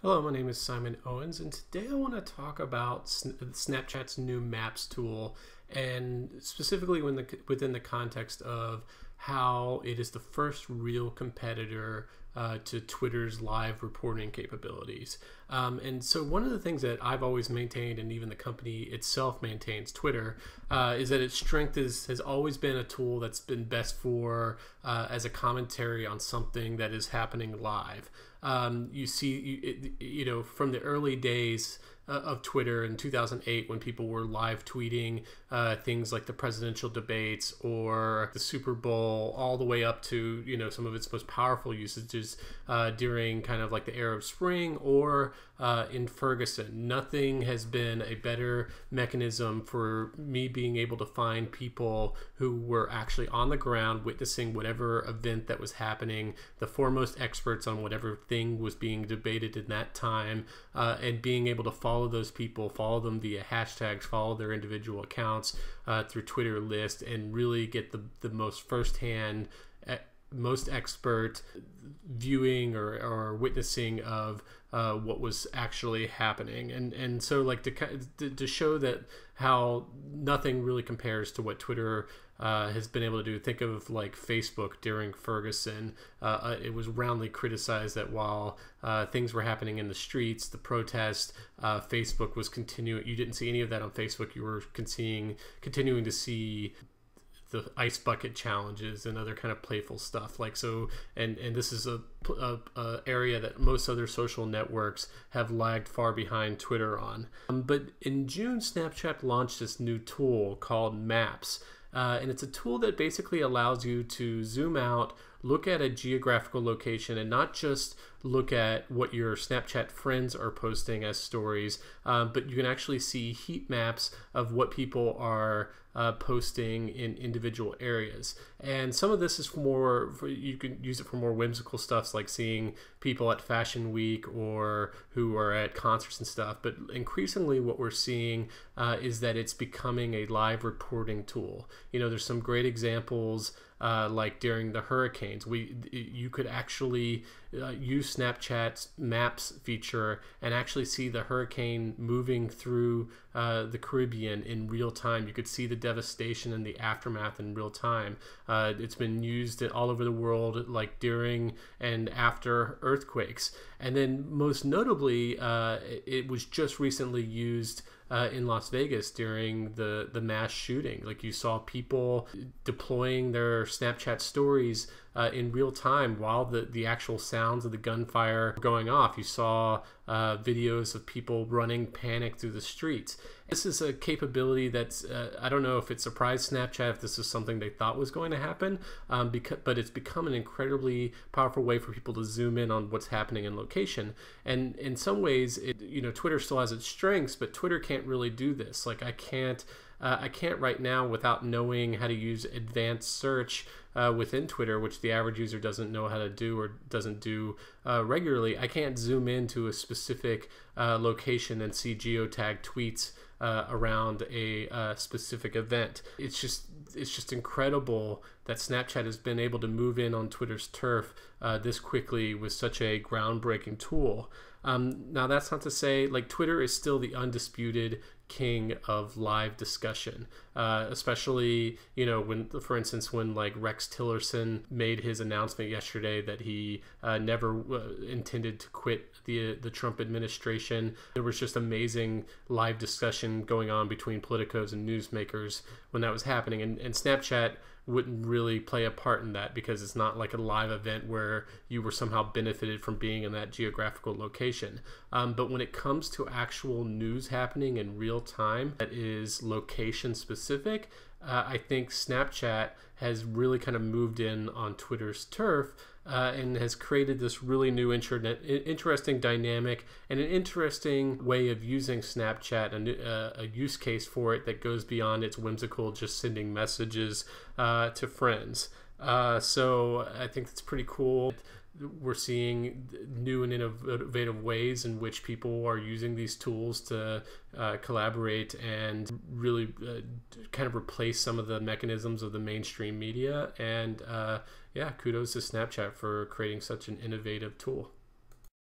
Hello, my name is Simon Owens, and today I want to talk about Snapchat's new Maps tool, and specifically within the context of how it is the first real competitor to Twitter's live reporting capabilities. And so one of the things that I've always maintained, and even the company itself maintains, Twitter, is that its strength has always been a tool that's been best for as a commentary on something that is happening live. You see, from the early days of Twitter in 2008, when people were live tweeting things like the presidential debates or the Super Bowl, all the way up to some of its most powerful usages during kind of like the Arab Spring or in Ferguson. Nothing has been a better mechanism for me being able to find people who were actually on the ground witnessing whatever event that was happening, the foremost experts on whatever thing was being debated in that time, and being able to follow those people, follow them via hashtags, follow their individual accounts through Twitter list, and really get the most firsthand, most expert viewing or witnessing of what was actually happening, and so like to show that how nothing really compares to what Twitter has been able to do. Think of like Facebook during Ferguson. It was roundly criticized that while things were happening in the streets, the Facebook was continuing. You didn't see any of that on Facebook. You were continuing to see the ice bucket challenges and other kind of playful stuff, like so, and this is a area that most other social networks have lagged far behind Twitter on. But in June, Snapchat launched this new tool called Maps, and it's a tool that basically allows you to zoom out, look at a geographical location, and not just look at what your Snapchat friends are posting as stories, but you can actually see heat maps of what people are posting in individual areas. And some of this is you can use it for more whimsical stuff, like seeing people at Fashion Week or who are at concerts and stuff. But increasingly what we're seeing is that it's becoming a live reporting tool. There's some great examples like during the hurricanes. You could actually use Snapchat's Maps feature and actually see the hurricane moving through the Caribbean in real time. You could see the devastation and the aftermath in real time. It's been used all over the world, like during and after earthquakes. And then most notably, it was just recently used in Las Vegas during the mass shooting. Like, you saw people deploying their Snapchat stories in real time while the actual sounds of the gunfire were going off. You saw videos of people running panic through the streets. This is a capability that's, I don't know if it surprised Snapchat, if this is something they thought was going to happen, but it's become an incredibly powerful way for people to zoom in on what's happening in location. And in some ways, Twitter still has its strengths, but Twitter can't really do this. Like, I can't right now, without knowing how to use advanced search within Twitter, which the average user doesn't know how to do or doesn't do regularly. I can't zoom into a specific location and see geotag tweets around a specific event. It's just incredible that Snapchat has been able to move in on Twitter's turf this quickly with such a groundbreaking tool. Now, that's not to say, like, Twitter is still the undisputed king of live discussion, especially for instance, when like Rex Tillerson made his announcement yesterday that he never intended to quit the Trump administration. There was just amazing live discussion going on between politicos and newsmakers when that was happening, and Snapchat wouldn't really play a part in that because it's not like a live event where you were somehow benefited from being in that geographical location. But when it comes to actual news happening in real time that is location specific, I think Snapchat has really kind of moved in on Twitter's turf and has created this really new interesting dynamic and an interesting way of using Snapchat, and a use case for it that goes beyond its whimsical just sending messages to friends. So I think it's pretty cool. We're seeing new and innovative ways in which people are using these tools to collaborate and really kind of replace some of the mechanisms of the mainstream media. And yeah, kudos to Snapchat for creating such an innovative tool.